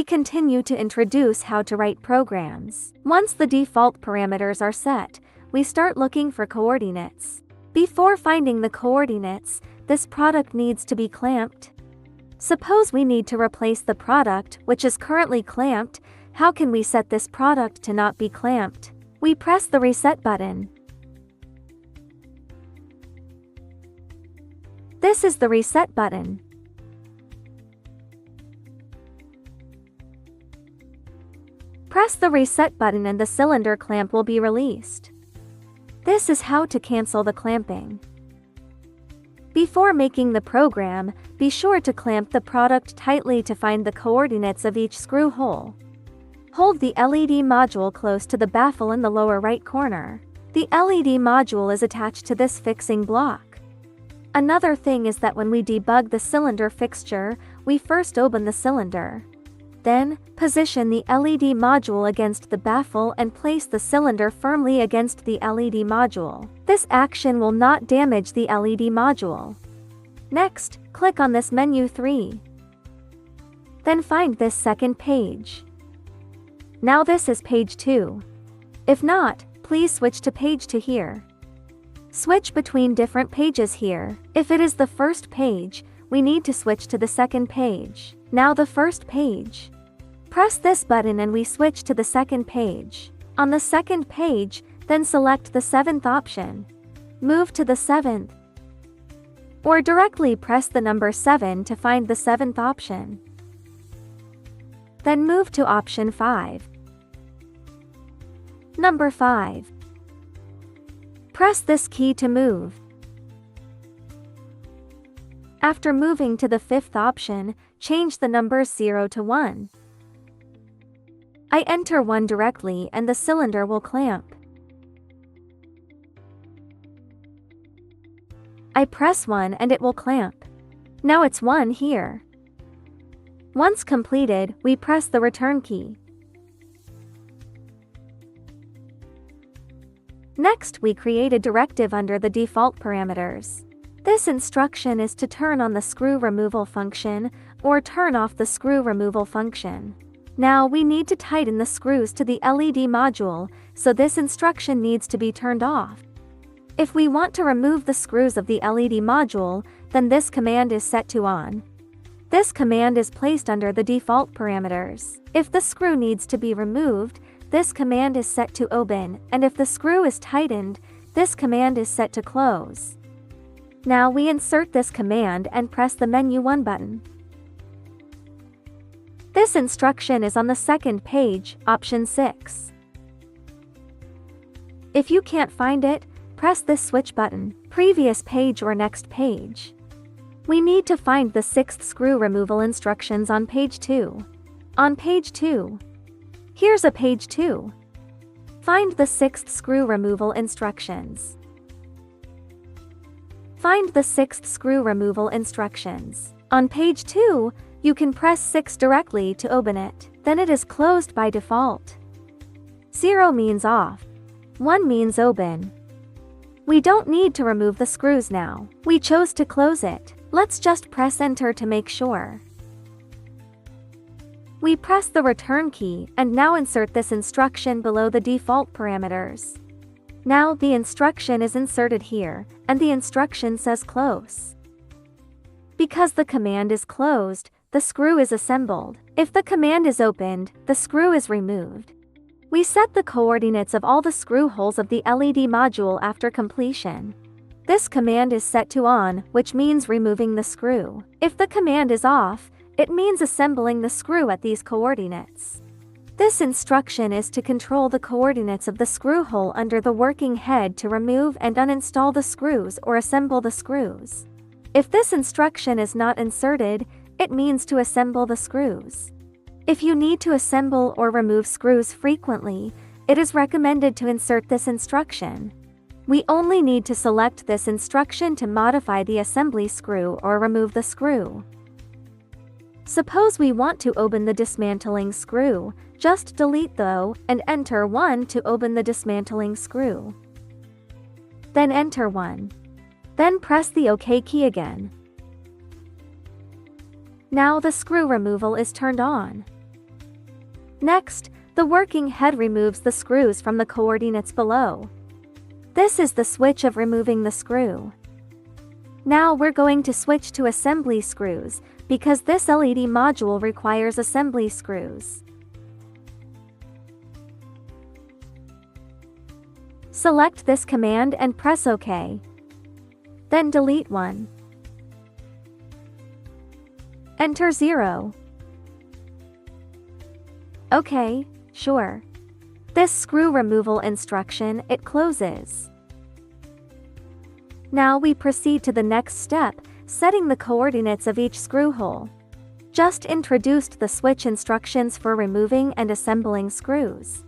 we continue to introduce how to write programs. Once the default parameters are set, we start looking for coordinates. Before finding the coordinates, this product needs to be clamped. Suppose we need to replace the product which is currently clamped. How can we set this product to not be clamped? We press the reset button. This is the reset button. Press the reset button and the cylinder clamp will be released. This is how to cancel the clamping. Before making the program, be sure to clamp the product tightly to find the coordinates of each screw hole. Hold the LED module close to the baffle in the lower right corner. The LED module is attached to this fixing block. Another thing is that when we debug the cylinder fixture, we first open the cylinder. Then, position the LED module against the baffle and place the cylinder firmly against the LED module. This action will not damage the LED module. Next, click on this menu 3. Then find this second page. Now this is page 2. If not, please switch to page 2 here. Switch between different pages here. If it is the first page, we need to switch to the second page. Now the first page. Press this button and we switch to the second page. On the second page, then select the 7th option. Move to the 7th. Or directly press the number 7 to find the 7th option. Then move to option 5. Number 5. Press this key to move. After moving to the 5th option, change the numbers 0 to 1. I enter 1 directly and the cylinder will clamp. I press 1 and it will clamp. Now it's 1 here. Once completed, we press the return key. Next, we create a directive under the default parameters. This instruction is to turn on the screw removal function or turn off the screw removal function. Now we need to tighten the screws to the LED module, so this instruction needs to be turned off. If we want to remove the screws of the LED module, then this command is set to on. This command is placed under the default parameters. If the screw needs to be removed, this command is set to open, and if the screw is tightened, this command is set to close. Now we insert this command and press the menu 1 button. This instruction is on the second page, option 6. If you can't find it, press this switch button, previous page or next page. We need to find the 6th screw removal instructions on page 2. On page 2. Here's a page 2. Find the 6th screw removal instructions. Find the 6th screw removal instructions. On page 2, you can press 6 directly to open it. Then it is closed by default. 0 means off. 1 means open. We don't need to remove the screws now. We chose to close it. Let's just press enter to make sure. We press the return key and now insert this instruction below the default parameters. Now the instruction is inserted here, and the instruction says close. Because the command is closed, the screw is assembled. If the command is opened, the screw is removed. We set the coordinates of all the screw holes of the LED module after completion. This command is set to on, which means removing the screw. If the command is off, it means assembling the screw at these coordinates. This instruction is to control the coordinates of the screw hole under the working head to remove and uninstall the screws or assemble the screws. If this instruction is not inserted, it means to assemble the screws. If you need to assemble or remove screws frequently, it is recommended to insert this instruction. We only need to select this instruction to modify the assembly screw or remove the screw. Suppose we want to open the dismantling screw, just delete though and enter 1 to open the dismantling screw. Then enter 1. Then press the OK key again. Now the screw removal is turned on. Next, the working head removes the screws from the coordinates below. This is the switch of removing the screw. Now we're going to switch to assembly screws, because this LED module requires assembly screws. Select this command and press OK. Then delete 1. Enter 0. OK, sure. This screw removal instruction, it closes. Now we proceed to the next step, setting the coordinates of each screw hole. Just introduced the switch instructions for removing and assembling screws.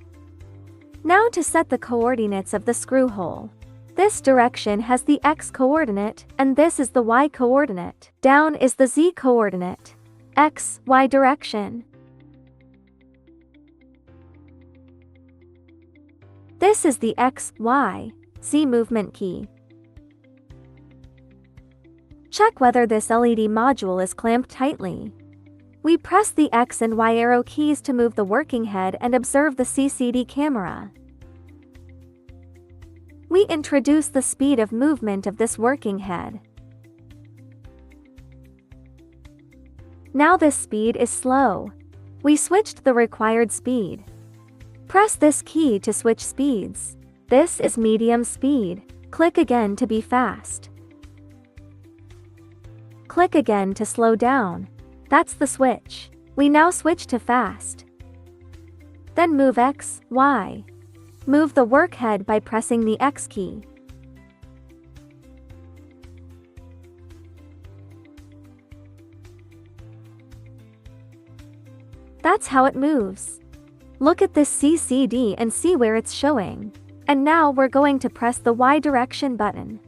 Now to set the coordinates of the screw hole. This direction has the X coordinate, and this is the Y coordinate. Down is the Z coordinate. X, Y direction. This is the X, Y, Z movement key. Check whether this LED module is clamped tightly. We press the X and Y arrow keys to move the working head and observe the CCD camera. We introduce the speed of movement of this working head. Now this speed is slow. We switched the required speed. Press this key to switch speeds. This is medium speed. Click again to be fast. Click again to slow down. That's the switch. We now switch to fast. Then move X, Y. Move the work head by pressing the X key. That's how it moves. Look at this CCD and see where it's showing. And now we're going to press the Y direction button.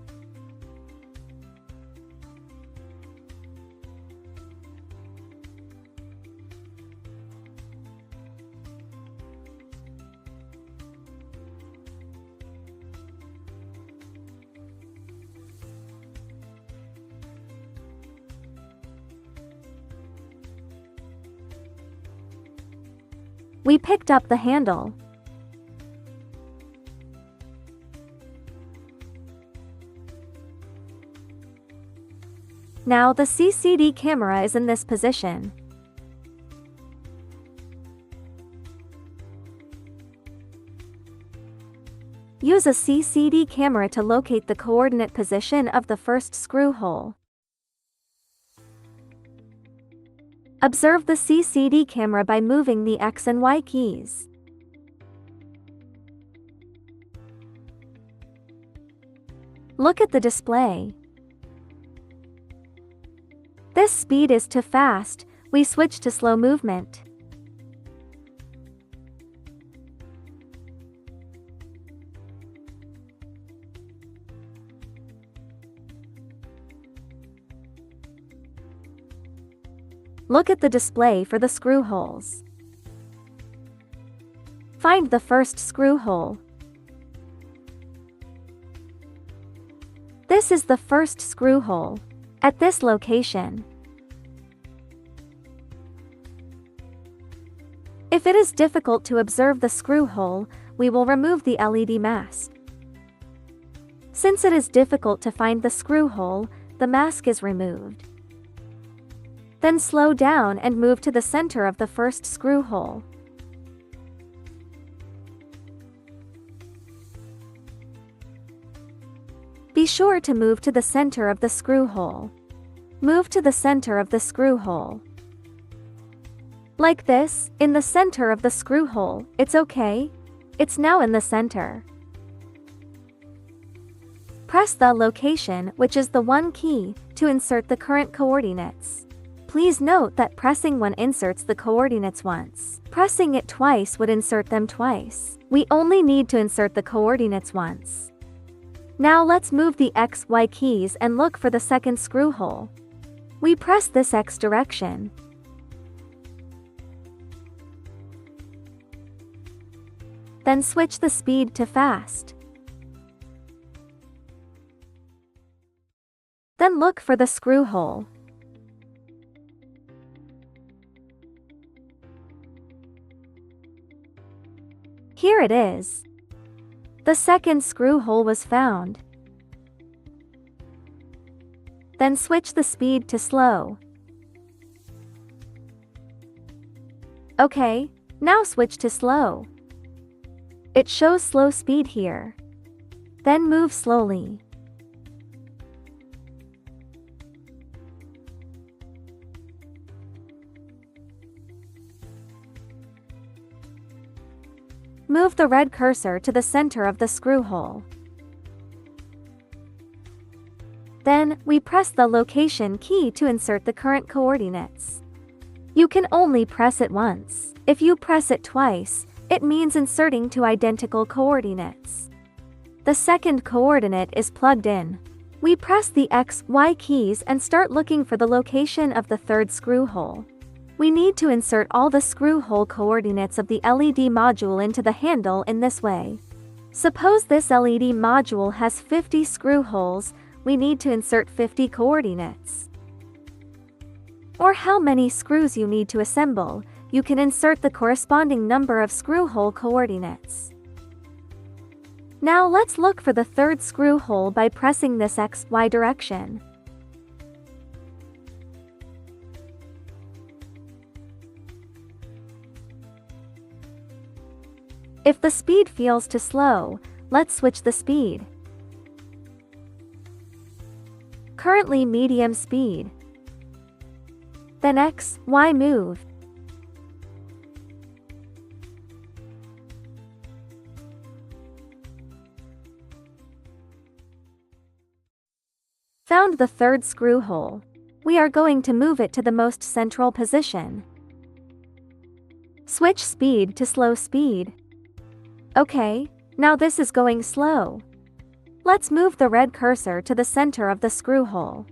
We picked up the handle. Now the CCD camera is in this position. Use a CCD camera to locate the coordinate position of the first screw hole. Observe the CCD camera by moving the X and Y keys. Look at the display. This speed is too fast, we switch to slow movement. Look at the display for the screw holes. Find the first screw hole. This is the first screw hole. At this location. If it is difficult to observe the screw hole, we will remove the LED mask. Since it is difficult to find the screw hole, the mask is removed. Then slow down and move to the center of the first screw hole. Be sure to move to the center of the screw hole. Move to the center of the screw hole. Like this, in the center of the screw hole, it's okay? It's now in the center. Press the location, which is the 1 key, to insert the current coordinates. Please note that pressing 1 inserts the coordinates once. Pressing it twice would insert them twice. We only need to insert the coordinates once. Now let's move the X, Y keys and look for the second screw hole. We press this X direction. Then switch the speed to fast. Then look for the screw hole. Here it is. The second screw hole was found. Then switch the speed to slow. Okay, now switch to slow. It shows slow speed here. Then move slowly. Move the red cursor to the center of the screw hole. Then, we press the location key to insert the current coordinates. You can only press it once. If you press it twice, it means inserting two identical coordinates. The second coordinate is plugged in. We press the X, Y keys and start looking for the location of the third screw hole. We need to insert all the screw hole coordinates of the LED module into the handle in this way. Suppose this LED module has 50 screw holes, we need to insert 50 coordinates. Or how many screws you need to assemble, you can insert the corresponding number of screw hole coordinates. Now let's look for the third screw hole by pressing this X, Y direction. If the speed feels too slow, let's switch the speed. Currently medium speed. Then X, Y move. Found the third screw hole. We are going to move it to the most central position. Switch speed to slow speed. Okay, now this is going slow. Let's move the red cursor to the center of the screw hole.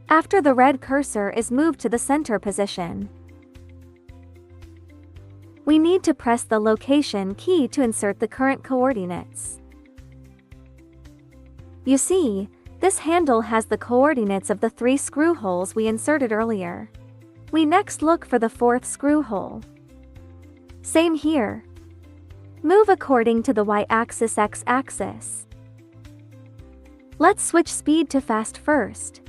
After the red cursor is moved to the center position, we need to press the location key to insert the current coordinates. You see, this handle has the coordinates of the 3 screw holes we inserted earlier. We next look for the fourth screw hole. Same here. Move according to the Y-axis, X-axis. Let's switch speed to fast first.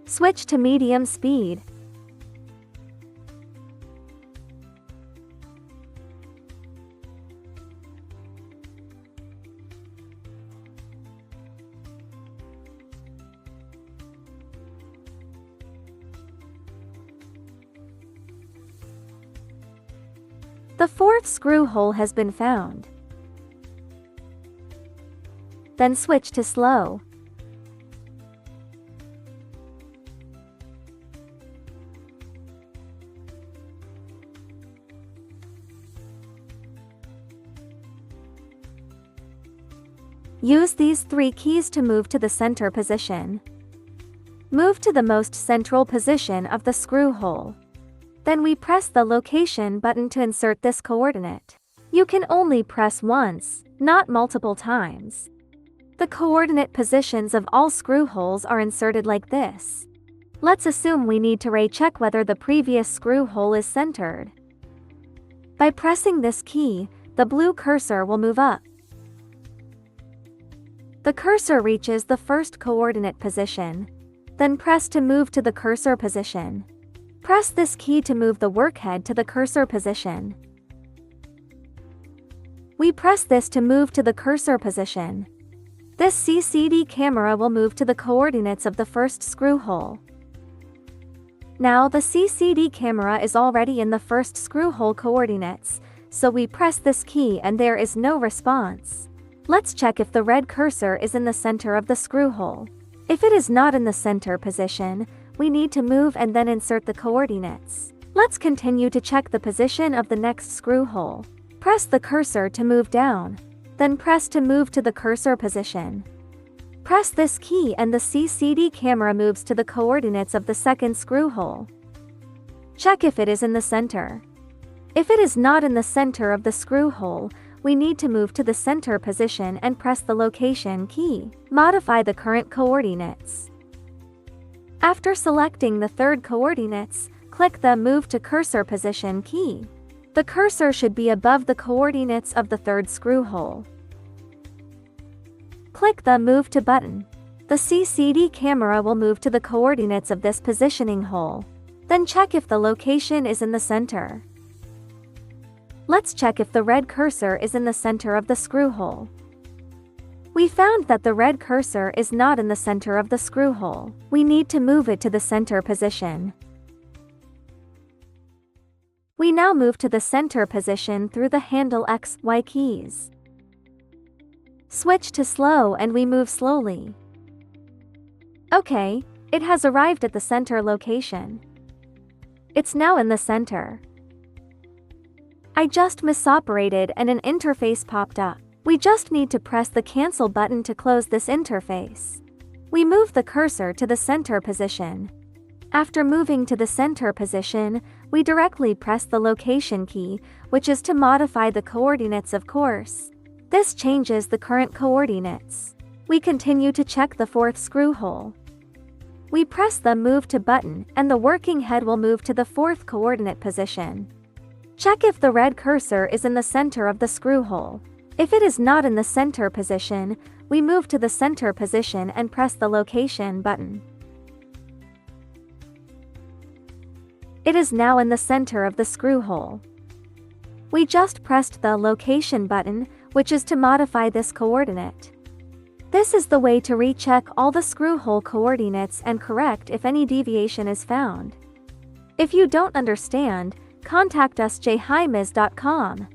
Switch to medium speed. The fourth screw hole has been found. Then switch to slow. Use these 3 keys to move to the center position. Move to the most central position of the screw hole. Then we press the location button to insert this coordinate. You can only press once, not multiple times. The coordinate positions of all screw holes are inserted like this. Let's assume we need to recheck whether the previous screw hole is centered. By pressing this key, the blue cursor will move up. The cursor reaches the first coordinate position. Then press to move to the cursor position. Press this key to move the workhead to the cursor position. We press this to move to the cursor position. This CCD camera will move to the coordinates of the first screw hole. Now the CCD camera is already in the first screw hole coordinates, so we press this key and there is no response. Let's check if the red cursor is in the center of the screw hole. If it is not in the center position, we need to move and then insert the coordinates. Let's continue to check the position of the next screw hole. Press the cursor to move down. Then press to move to the cursor position. Press this key and the CCD camera moves to the coordinates of the second screw hole. Check if it is in the center. If it is not in the center of the screw hole, we need to move to the center position and press the location key. Modify the current coordinates. After selecting the third coordinates, click the Move to Cursor Position key. The cursor should be above the coordinates of the third screw hole. Click the Move to button. The CCD camera will move to the coordinates of this positioning hole. Then check if the location is in the center. Let's check if the red cursor is in the center of the screw hole. We found that the red cursor is not in the center of the screw hole. We need to move it to the center position. We now move to the center position through the handle X, Y keys. Switch to slow and we move slowly. Okay, it has arrived at the center location. It's now in the center. I just misoperated and an interface popped up. We just need to press the cancel button to close this interface. We move the cursor to the center position. After moving to the center position, we directly press the location key, which is to modify the coordinates, of course. This changes the current coordinates. We continue to check the fourth screw hole. We press the Move to button and the working head will move to the fourth coordinate position. Check if the red cursor is in the center of the screw hole. If it is not in the center position, we move to the center position and press the location button. It is now in the center of the screw hole. We just pressed the location button, which is to modify this coordinate. This is the way to recheck all the screw hole coordinates and correct if any deviation is found. If you don't understand, contact us jhimes.com.